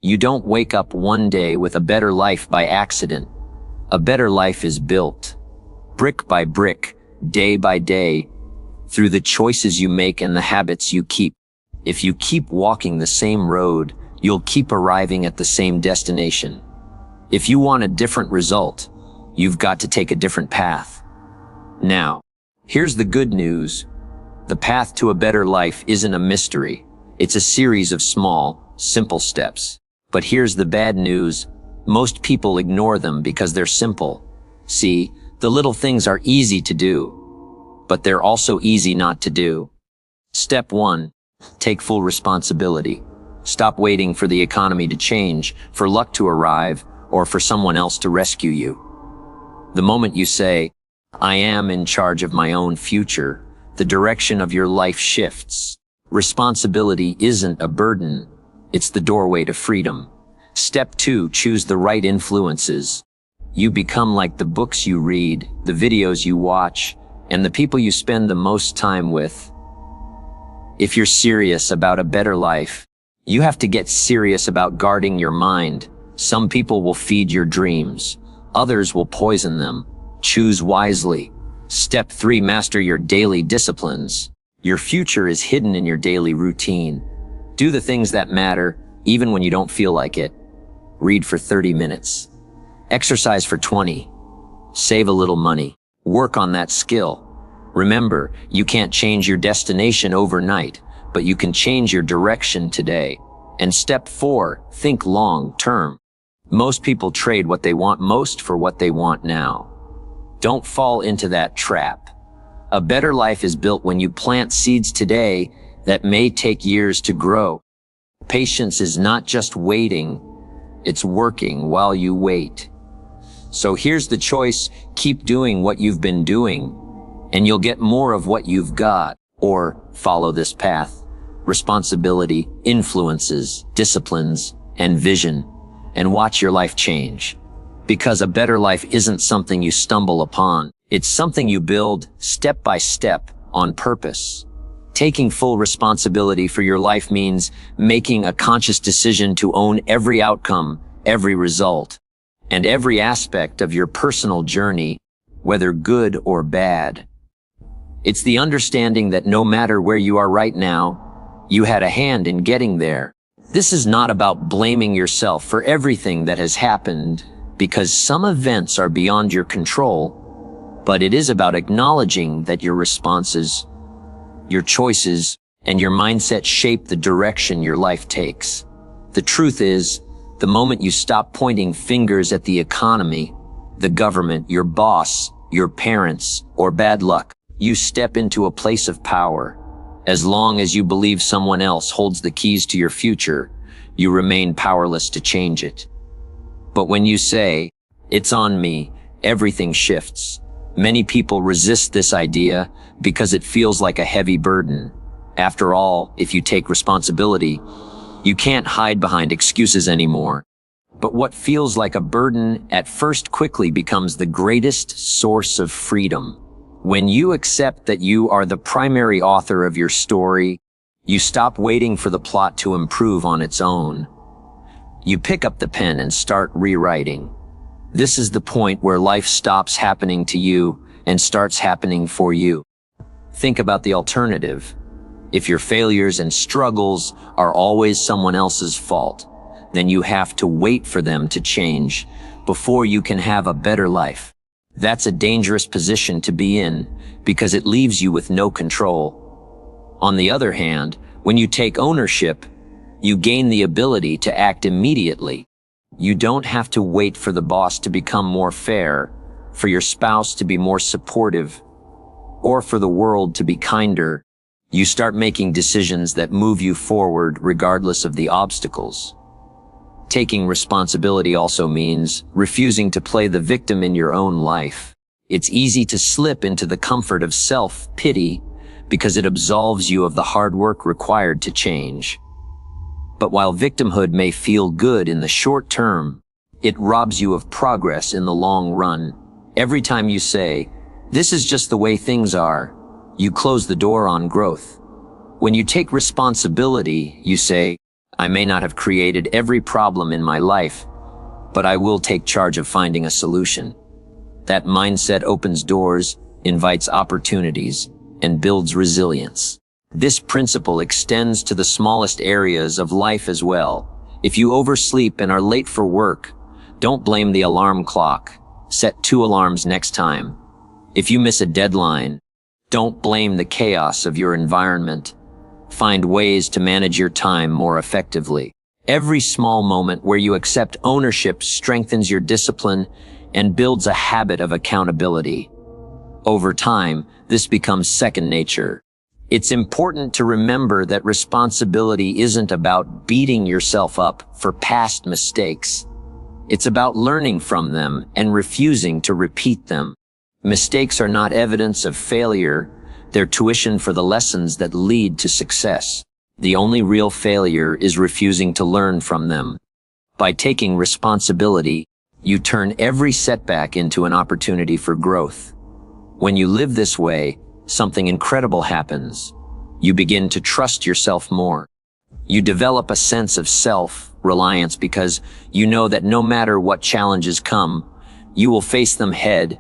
You don't wake up one day with a better life by accident. A better life is built, brick by brick, day by day, through the choices you make and the habits you keep. If you keep walking the same road, you'll keep arriving at the same destination. If you want a different result, you've got to take a different path. Now, here's the good news. The path to a better life isn't a mystery. It's a series of small, simple steps. But here's the bad news. Most people ignore them because they're simple. See, the little things are easy to do, but they're also easy not to do. Step 1. Take full responsibility. Stop waiting for the economy to change, for luck to arrive, or for someone else to rescue you. The moment you say, I am in charge of my own future, the direction of your life shifts. Responsibility isn't a burden. It's the doorway to freedom. Step 2, choose the right influences. You become like the books you read, the videos you watch, and the people you spend the most time with. If you're serious about a better life, you have to get serious about guarding your mind. Some people will feed your dreams. Others will poison them. Choose wisely. Step 3, master your daily disciplines. Your future is hidden in your daily routine. Do the things that matter, even when you don't feel like it. Read for 30 minutes. Exercise for 20. Save a little money. Work on that skill. Remember, you can't change your destination overnight, but you can change your direction today. And step 4, think long term. Most people trade what they want most for what they want now. Don't fall into that trap. A better life is built when you plant seeds today that may take years to grow. Patience is not just waiting, it's working while you wait. So here's the choice: keep doing what you've been doing, and you'll get more of what you've got. Or follow this path: responsibility, influences, disciplines, and vision, and watch your life change. Because a better life isn't something you stumble upon. It's something you build step by step on purpose. Taking full responsibility for your life means making a conscious decision to own every outcome, every result, and every aspect of your personal journey, whether good or bad. It's the understanding that no matter where you are right now, you had a hand in getting there. This is not about blaming yourself for everything that has happened, because some events are beyond your control, but it is about acknowledging that your responses, your choices, and your mindset shape the direction your life takes. The truth is, the moment you stop pointing fingers at the economy, the government, your boss, your parents, or bad luck, you step into a place of power. As long as you believe someone else holds the keys to your future, you remain powerless to change it. But when you say, "It's on me," everything shifts. Many people resist this idea because it feels like a heavy burden. After all, if you take responsibility, you can't hide behind excuses anymore. But what feels like a burden at first quickly becomes the greatest source of freedom. When you accept that you are the primary author of your story, you stop waiting for the plot to improve on its own. You pick up the pen and start rewriting. This is the point where life stops happening to you and starts happening for you. Think about the alternative. If your failures and struggles are always someone else's fault, then you have to wait for them to change before you can have a better life. That's a dangerous position to be in because it leaves you with no control. On the other hand, when you take ownership, you gain the ability to act immediately. You don't have to wait for the boss to become more fair, for your spouse to be more supportive, or for the world to be kinder. You start making decisions that move you forward regardless of the obstacles. Taking responsibility also means refusing to play the victim in your own life. It's easy to slip into the comfort of self-pity because it absolves you of the hard work required to change. But while victimhood may feel good in the short term, it robs you of progress in the long run. Every time you say, "This is just the way things are," you close the door on growth. When you take responsibility, you say, I may not have created every problem in my life, but I will take charge of finding a solution. That mindset opens doors, invites opportunities, and builds resilience. This principle extends to the smallest areas of life as well. If you oversleep and are late for work, don't blame the alarm clock. Set 2 alarms next time. If you miss a deadline, don't blame the chaos of your environment. Find ways to manage your time more effectively. Every small moment where you accept ownership strengthens your discipline and builds a habit of accountability. Over time, this becomes second nature. It's important to remember that responsibility isn't about beating yourself up for past mistakes. It's about learning from them and refusing to repeat them. Mistakes are not evidence of failure. They're tuition for the lessons that lead to success. The only real failure is refusing to learn from them. By taking responsibility, you turn every setback into an opportunity for growth. When you live this way, something incredible happens. You begin to trust yourself more. You develop a sense of self-reliance because you know that no matter what challenges come, you will face them head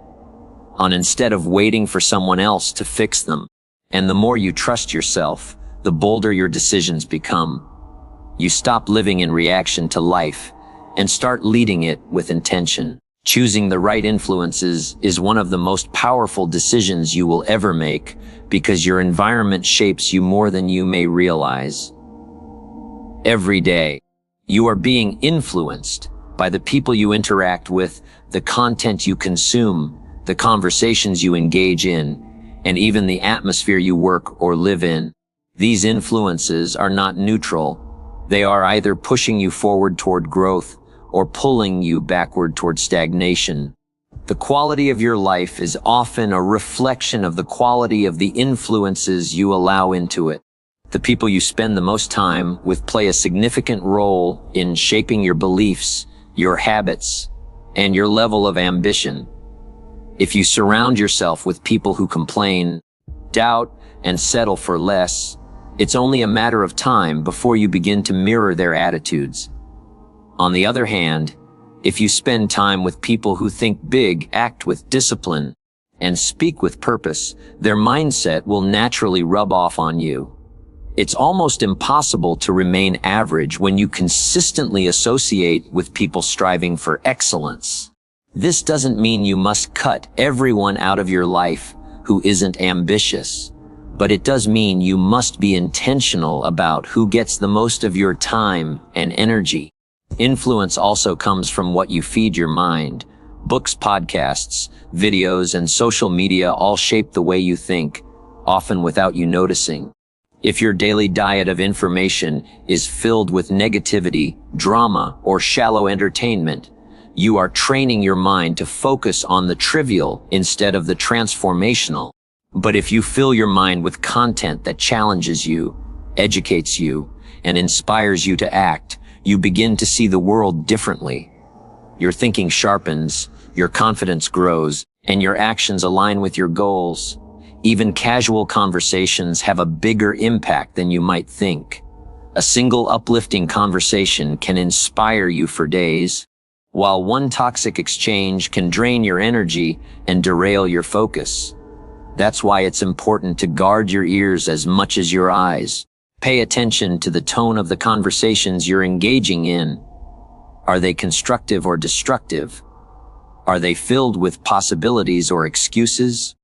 on instead of waiting for someone else to fix them. And the more you trust yourself, the bolder your decisions become. You stop living in reaction to life and start leading it with intention. Choosing the right influences is one of the most powerful decisions you will ever make because your environment shapes you more than you may realize. Every day, you are being influenced by the people you interact with, the content you consume, the conversations you engage in, and even the atmosphere you work or live in. These influences are not neutral. They are either pushing you forward toward growth or pulling you backward toward stagnation. The quality of your life is often a reflection of the quality of the influences you allow into it. The people you spend the most time with play a significant role in shaping your beliefs, your habits, and your level of ambition. If you surround yourself with people who complain, doubt, and settle for less, it's only a matter of time before you begin to mirror their attitudes. On the other hand, if you spend time with people who think big, act with discipline, and speak with purpose, their mindset will naturally rub off on you. It's almost impossible to remain average when you consistently associate with people striving for excellence. This doesn't mean you must cut everyone out of your life who isn't ambitious, but it does mean you must be intentional about who gets the most of your time and energy. Influence also comes from what you feed your mind. Books, podcasts, videos, and social media all shape the way you think, often without you noticing. If your daily diet of information is filled with negativity, drama, or shallow entertainment, you are training your mind to focus on the trivial instead of the transformational. But if you fill your mind with content that challenges you, educates you, and inspires you to act, you begin to see the world differently. Your thinking sharpens, your confidence grows, and your actions align with your goals. Even casual conversations have a bigger impact than you might think. A single uplifting conversation can inspire you for days, while one toxic exchange can drain your energy and derail your focus. That's why it's important to guard your ears as much as your eyes. Pay attention to the tone of the conversations you're engaging in. Are they constructive or destructive? Are they filled with possibilities or excuses?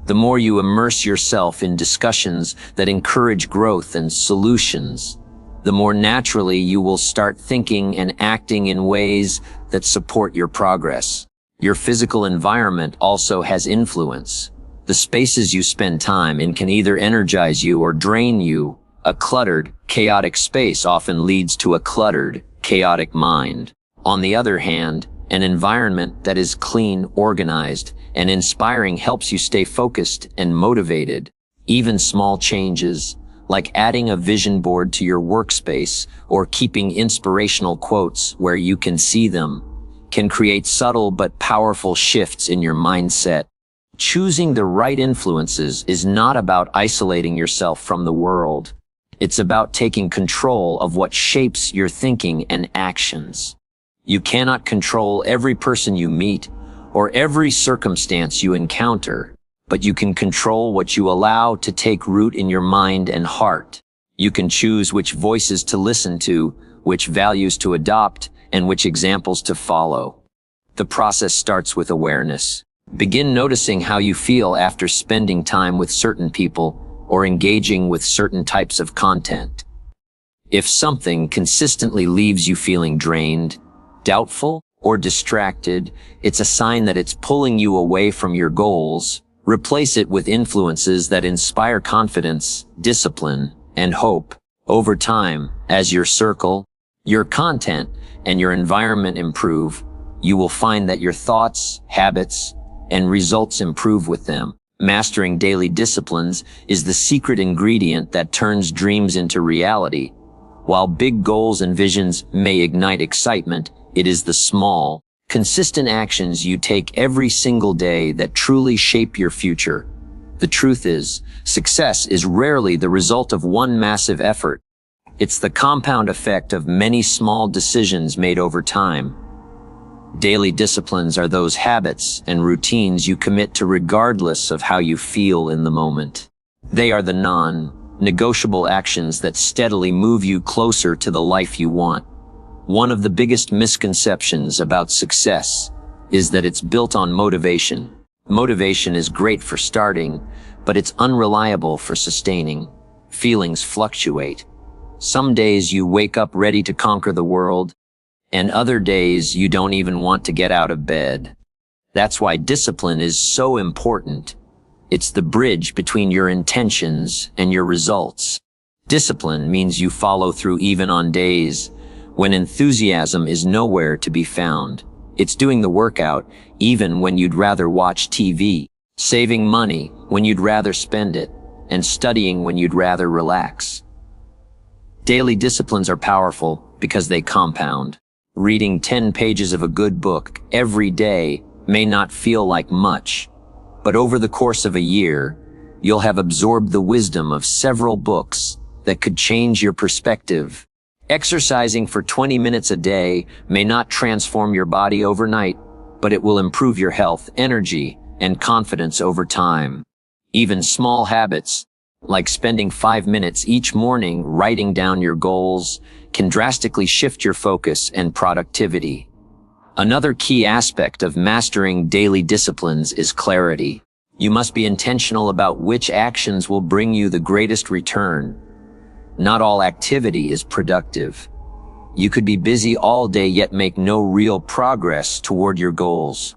The more you immerse yourself in discussions that encourage growth and solutions, the more naturally you will start thinking and acting in ways that support your progress. Your physical environment also has influence. The spaces you spend time in can either energize you or drain you. A cluttered, chaotic space often leads to a cluttered, chaotic mind. On the other hand, an environment that is clean, organized, and inspiring helps you stay focused and motivated. Even small changes, like adding a vision board to your workspace or keeping inspirational quotes where you can see them, can create subtle but powerful shifts in your mindset. Choosing the right influences is not about isolating yourself from the world. It's about taking control of what shapes your thinking and actions. You cannot control every person you meet or every circumstance you encounter, but you can control what you allow to take root in your mind and heart. You can choose which voices to listen to, which values to adopt, and which examples to follow. The process starts with awareness. Begin noticing how you feel after spending time with certain people or engaging with certain types of content. If something consistently leaves you feeling drained, doubtful, or distracted, it's a sign that it's pulling you away from your goals. Replace it with influences that inspire confidence, discipline, and hope. Over time, as your circle, your content, and your environment improve, you will find that your thoughts, habits, and results improve with them. Mastering daily disciplines is the secret ingredient that turns dreams into reality. While big goals and visions may ignite excitement, it is the small, consistent actions you take every single day that truly shape your future. The truth is, success is rarely the result of one massive effort. It's the compound effect of many small decisions made over time. Daily disciplines are those habits and routines you commit to regardless of how you feel in the moment. They are the non-negotiable actions that steadily move you closer to the life you want. One of the biggest misconceptions about success is that it's built on motivation. Motivation is great for starting, but it's unreliable for sustaining. Feelings fluctuate. Some days you wake up ready to conquer the world, and other days you don't even want to get out of bed. That's why discipline is so important. It's the bridge between your intentions and your results. Discipline means you follow through even on days when enthusiasm is nowhere to be found. It's doing the workout even when you'd rather watch TV, saving money when you'd rather spend it, and studying when you'd rather relax. Daily disciplines are powerful because they compound. Reading 10 pages of a good book every day may not feel like much, but over the course of a year, you'll have absorbed the wisdom of several books that could change your perspective. Exercising for 20 minutes a day may not transform your body overnight, but it will improve your health, energy, and confidence over time. Even small habits, like spending 5 minutes each morning writing down your goals, can drastically shift your focus and productivity. Another key aspect of mastering daily disciplines is clarity. You must be intentional about which actions will bring you the greatest return. Not all activity is productive. You could be busy all day yet make no real progress toward your goals.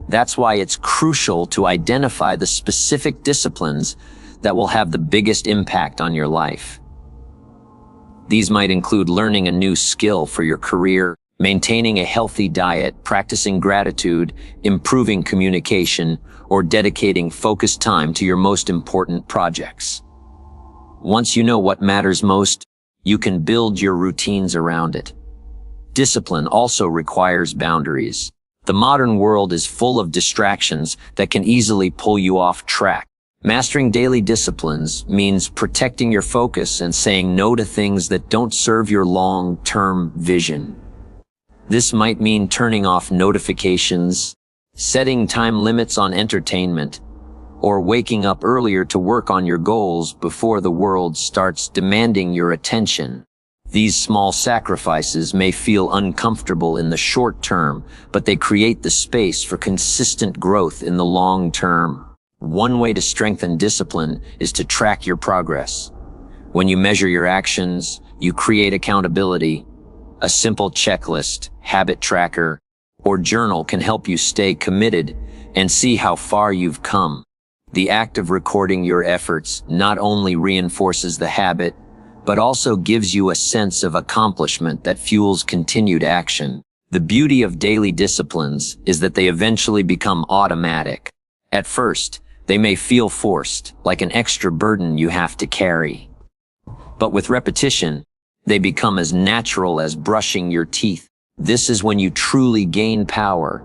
That's why it's crucial to identify the specific disciplines that will have the biggest impact on your life. These might include learning a new skill for your career, maintaining a healthy diet, practicing gratitude, improving communication, or dedicating focused time to your most important projects. Once you know what matters most, you can build your routines around it. Discipline also requires boundaries. The modern world is full of distractions that can easily pull you off track. Mastering daily disciplines means protecting your focus and saying no to things that don't serve your long-term vision. This might mean turning off notifications, setting time limits on entertainment, or waking up earlier to work on your goals before the world starts demanding your attention. These small sacrifices may feel uncomfortable in the short term, but they create the space for consistent growth in the long term. One way to strengthen discipline is to track your progress. When you measure your actions, you create accountability. A simple checklist, habit tracker, or journal can help you stay committed and see how far you've come. The act of recording your efforts not only reinforces the habit, but also gives you a sense of accomplishment that fuels continued action. The beauty of daily disciplines is that they eventually become automatic. At first, they may feel forced, like an extra burden you have to carry. But with repetition, they become as natural as brushing your teeth. This is when you truly gain power,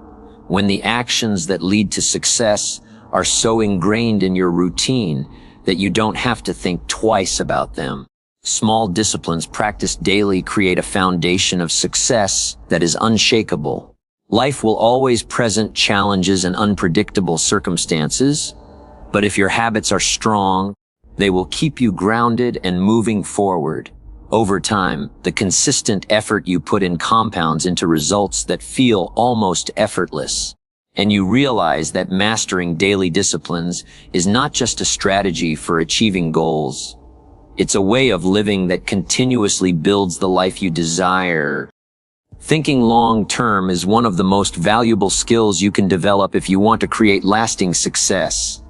when the actions that lead to success are so ingrained in your routine that you don't have to think twice about them. Small disciplines practiced daily create a foundation of success that is unshakable. Life will always present challenges and unpredictable circumstances, but if your habits are strong, they will keep you grounded and moving forward. Over time, the consistent effort you put in compounds into results that feel almost effortless. And you realize that mastering daily disciplines is not just a strategy for achieving goals. It's a way of living that continuously builds the life you desire. Thinking long-term is one of the most valuable skills you can develop if you want to create lasting success.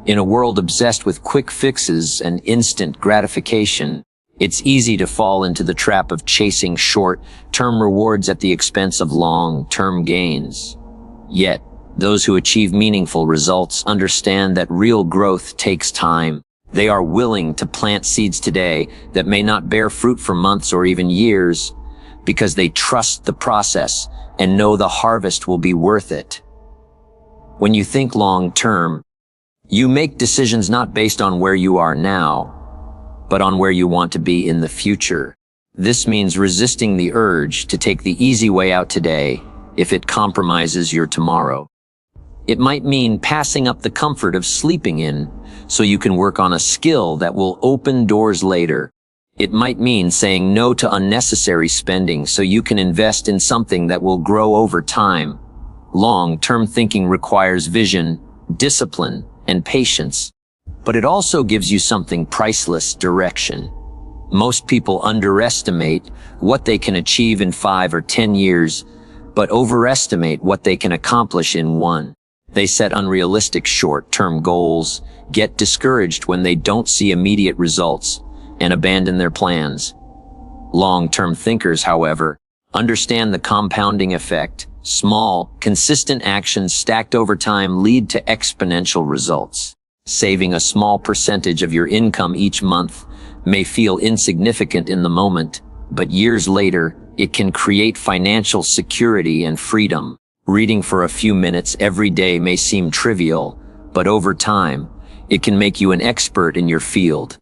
In a world obsessed with quick fixes and instant gratification, it's easy to fall into the trap of chasing short-term rewards at the expense of long-term gains. Yet, those who achieve meaningful results understand that real growth takes time. They are willing to plant seeds today that may not bear fruit for months or even years, because they trust the process and know the harvest will be worth it. When you think long-term, you make decisions not based on where you are now, but on where you want to be in the future. This means resisting the urge to take the easy way out today if it compromises your tomorrow. It might mean passing up the comfort of sleeping in so you can work on a skill that will open doors later. It might mean saying no to unnecessary spending so you can invest in something that will grow over time. Long-term thinking requires vision, discipline, and patience, but it also gives you something priceless: direction. Most people underestimate what they can achieve in 5 or 10 years, but overestimate what they can accomplish in 1. They set unrealistic short-term goals, get discouraged when they don't see immediate results, and abandon their plans. Long-term thinkers, however, understand the compounding effect. Small, consistent actions stacked over time lead to exponential results. Saving a small percentage of your income each month may feel insignificant in the moment, but years later, it can create financial security and freedom. Reading for a few minutes every day may seem trivial, but over time, it can make you an expert in your field.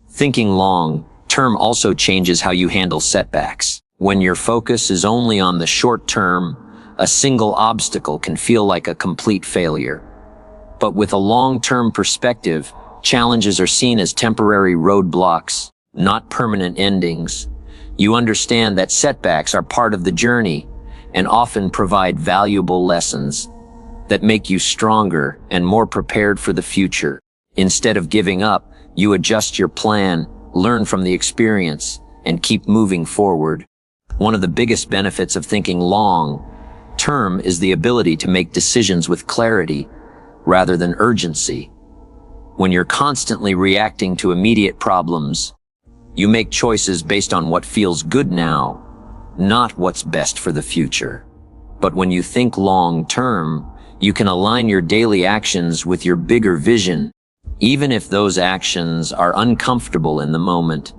Thinking long-term also changes how you handle setbacks. When your focus is only on the short term, a single obstacle can feel like a complete failure. But with a long-term perspective, challenges are seen as temporary roadblocks, not permanent endings. You understand that setbacks are part of the journey and often provide valuable lessons that make you stronger and more prepared for the future. Instead of giving up, you adjust your plan, learn from the experience, and keep moving forward. One of the biggest benefits of thinking long-term is the ability to make decisions with clarity rather than urgency. When you're constantly reacting to immediate problems, you make choices based on what feels good now, not what's best for the future. But when you think long-term, you can align your daily actions with your bigger vision, even if those actions are uncomfortable in the moment.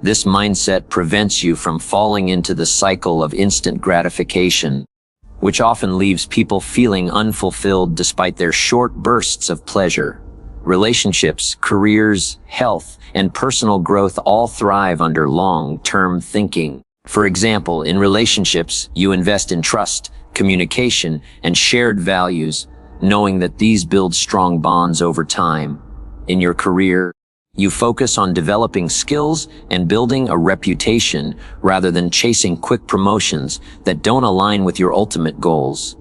This mindset prevents you from falling into the cycle of instant gratification, which often leaves people feeling unfulfilled despite their short bursts of pleasure. Relationships, careers, health, and personal growth all thrive under long-term thinking. For example, in relationships, you invest in trust, communication, and shared values, knowing that these build strong bonds over time. In your career, you focus on developing skills and building a reputation rather than chasing quick promotions that don't align with your ultimate goals.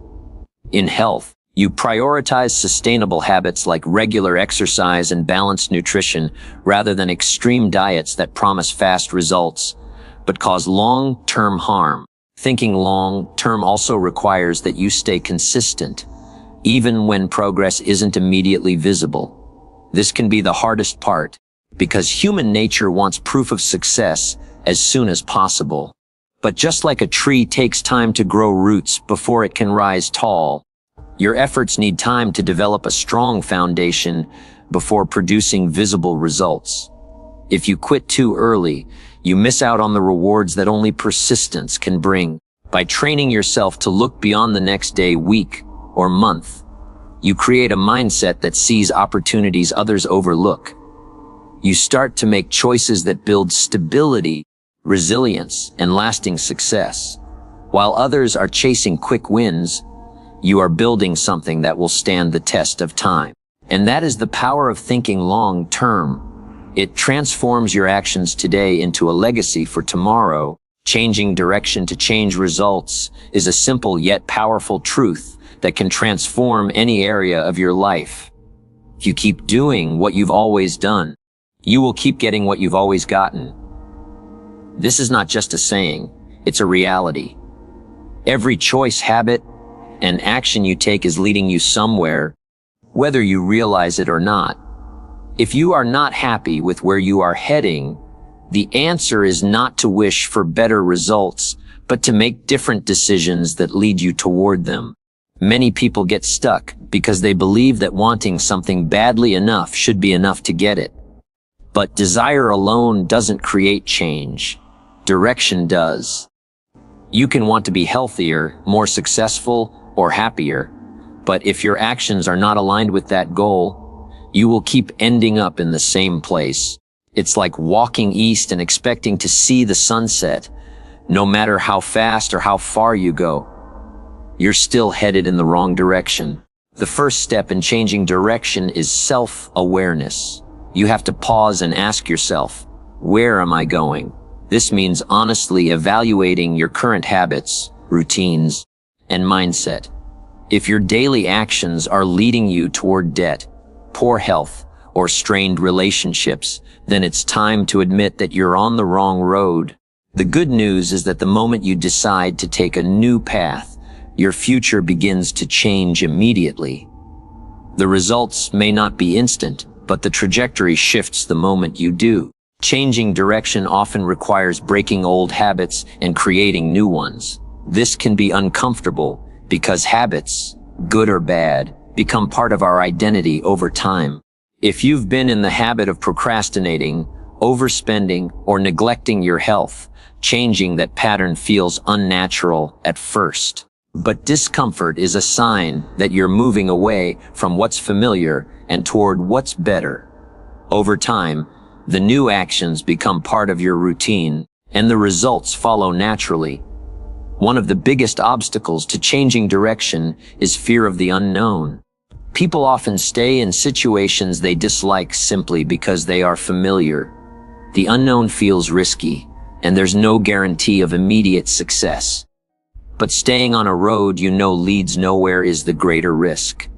In health, you prioritize sustainable habits like regular exercise and balanced nutrition rather than extreme diets that promise fast results but cause long-term harm. Thinking long-term also requires that you stay consistent, even when progress isn't immediately visible. This can be the hardest part, because human nature wants proof of success as soon as possible. But just like a tree takes time to grow roots before it can rise tall, your efforts need time to develop a strong foundation before producing visible results. If you quit too early, you miss out on the rewards that only persistence can bring. By training yourself to look beyond the next day, week, or month, you create a mindset that sees opportunities others overlook. You start to make choices that build stability, resilience, and lasting success. While others are chasing quick wins, you are building something that will stand the test of time. And that is the power of thinking long term. It transforms your actions today into a legacy for tomorrow. Changing direction to change results is a simple yet powerful truth that can transform any area of your life. If you keep doing what you've always done, you will keep getting what you've always gotten. This is not just a saying, it's a reality. Every choice, habit, and action you take is leading you somewhere, whether you realize it or not. If you are not happy with where you are heading, the answer is not to wish for better results, but to make different decisions that lead you toward them. Many people get stuck because they believe that wanting something badly enough should be enough to get it. But desire alone doesn't create change. Direction does. You can want to be healthier, more successful, or happier, but if your actions are not aligned with that goal, you will keep ending up in the same place. It's like walking east and expecting to see the sunset. No matter how fast or how far you go, you're still headed in the wrong direction. The first step in changing direction is self-awareness. You have to pause and ask yourself, where am I going? This means honestly evaluating your current habits, routines, and mindset. If your daily actions are leading you toward debt, poor health, or strained relationships, then it's time to admit that you're on the wrong road. The good news is that the moment you decide to take a new path, your future begins to change immediately. The results may not be instant, but the trajectory shifts the moment you do. Changing direction often requires breaking old habits and creating new ones. This can be uncomfortable because habits, good or bad, become part of our identity over time. If you've been in the habit of procrastinating, overspending, or neglecting your health, changing that pattern feels unnatural at first. But discomfort is a sign that you're moving away from what's familiar and toward what's better. Over time, the new actions become part of your routine, and the results follow naturally. One of the biggest obstacles to changing direction is fear of the unknown. People often stay in situations they dislike simply because they are familiar. The unknown feels risky, and there's no guarantee of immediate success. But staying on a road you know leads nowhere is the greater risk.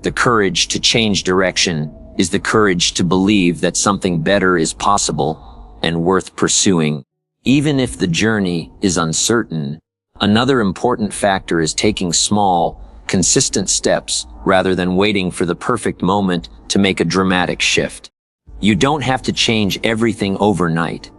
The courage to change direction is the courage to believe that something better is possible and worth pursuing. Even if the journey is uncertain, another important factor is taking small, consistent steps rather than waiting for the perfect moment to make a dramatic shift. You don't have to change everything overnight.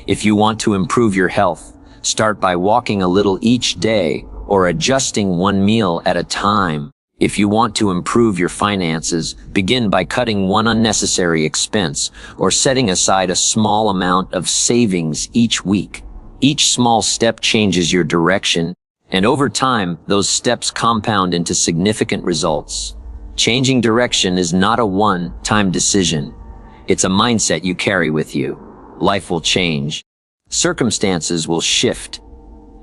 If you want to improve your health, start by walking a little each day or adjusting one meal at a time. If you want to improve your finances, begin by cutting one unnecessary expense or setting aside a small amount of savings each week. Each small step changes your direction, and over time, those steps compound into significant results. Changing direction is not a one-time decision. It's a mindset you carry with you. Life will change. Circumstances will shift.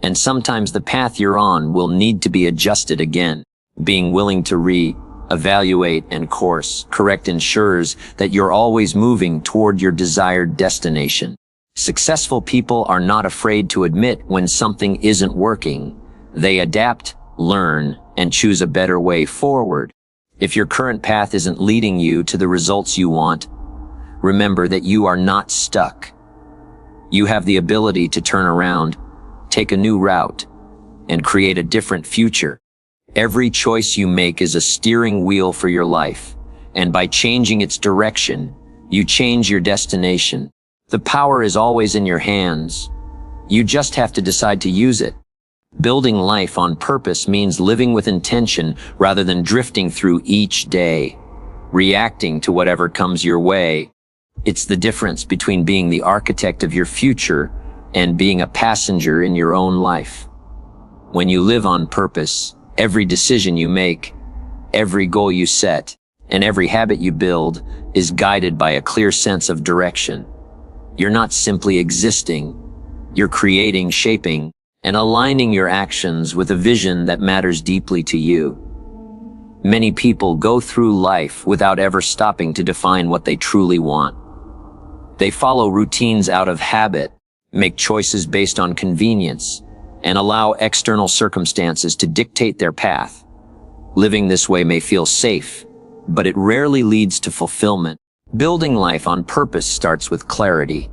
And sometimes the path you're on will need to be adjusted again. Being willing to re-evaluate and course correct ensures that you're always moving toward your desired destination. Successful people are not afraid to admit when something isn't working. They adapt, learn, and choose a better way forward. If your current path isn't leading you to the results you want, remember that you are not stuck. You have the ability to turn around, take a new route, and create a different future. Every choice you make is a steering wheel for your life, and by changing its direction, you change your destination. The power is always in your hands. You just have to decide to use it. Building life on purpose means living with intention rather than drifting through each day, reacting to whatever comes your way. It's the difference between being the architect of your future and being a passenger in your own life. When you live on purpose, every decision you make, every goal you set, And every habit you build is guided by a clear sense of direction. You're not simply existing. You're creating, shaping, and aligning your actions with a vision that matters deeply to you. Many people go through life without ever stopping to define what they truly want. They follow routines out of habit, make choices based on convenience, and allow external circumstances to dictate their path. Living this way may feel safe, but it rarely leads to fulfillment. Building life on purpose starts with clarity.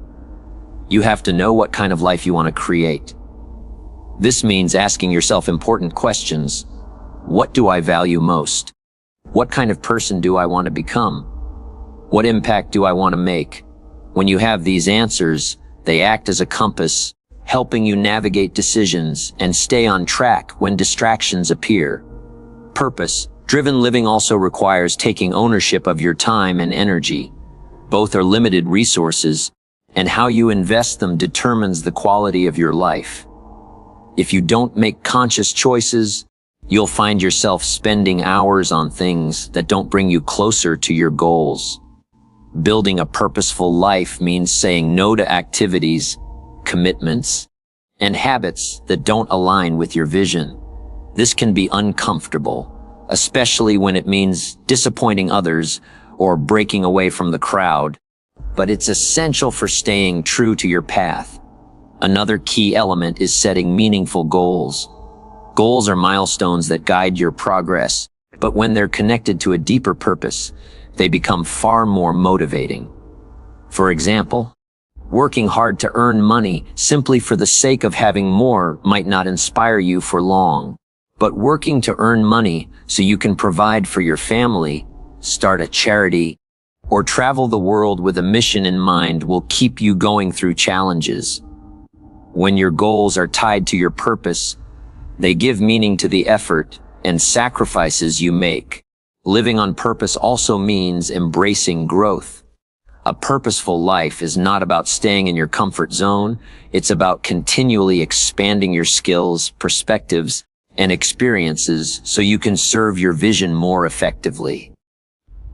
You have to know what kind of life you want to create. This means asking yourself important questions. What do I value most? What kind of person do I want to become? What impact do I want to make? When you have these answers, they act as a compass, helping you navigate decisions and stay on track when distractions appear. Purpose-driven living also requires taking ownership of your time and energy. Both are limited resources, and how you invest them determines the quality of your life. If you don't make conscious choices, you'll find yourself spending hours on things that don't bring you closer to your goals. Building a purposeful life means saying no to activities, commitments, and habits that don't align with your vision. This can be uncomfortable, especially when it means disappointing others or breaking away from the crowd, but it's essential for staying true to your path. Another key element is setting meaningful goals. Goals are milestones that guide your progress, but when they're connected to a deeper purpose, they become far more motivating. For example, working hard to earn money simply for the sake of having more might not inspire you for long. But working to earn money so you can provide for your family, start a charity, or travel the world with a mission in mind will keep you going through challenges. When your goals are tied to your purpose, they give meaning to the effort and sacrifices you make. Living on purpose also means embracing growth. A purposeful life is not about staying in your comfort zone. It's about continually expanding your skills, perspectives, and experiences so you can serve your vision more effectively.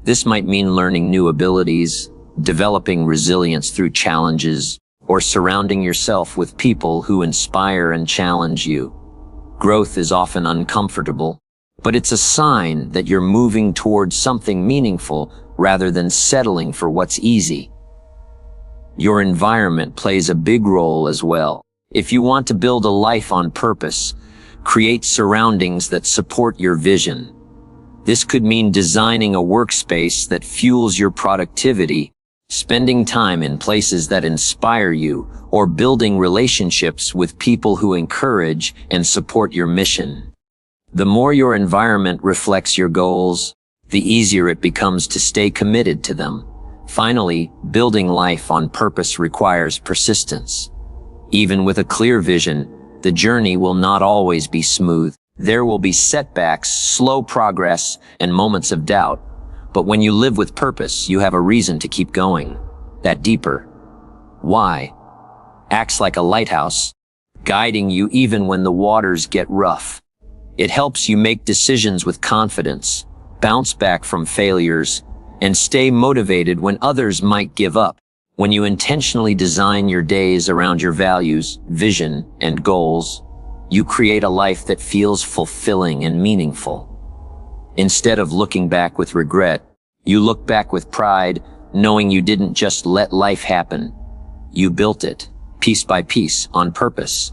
This might mean learning new abilities, developing resilience through challenges, or surrounding yourself with people who inspire and challenge you. Growth is often uncomfortable, but it's a sign that you're moving towards something meaningful rather than settling for what's easy. Your environment plays a big role as well. If you want to build a life on purpose, create surroundings that support your vision. This could mean designing a workspace that fuels your productivity, spending time in places that inspire you, or building relationships with people who encourage and support your mission. The more your environment reflects your goals, the easier it becomes to stay committed to them. Finally, building life on purpose requires persistence. Even with a clear vision, the journey will not always be smooth. There will be setbacks, slow progress, and moments of doubt. But when you live with purpose, you have a reason to keep going. That deeper why acts like a lighthouse, guiding you even when the waters get rough. It helps you make decisions with confidence, bounce back from failures, and stay motivated when others might give up. When you intentionally design your days around your values, vision, and goals, you create a life that feels fulfilling and meaningful. Instead of looking back with regret, you look back with pride, knowing you didn't just let life happen. You built it, piece by piece, on purpose.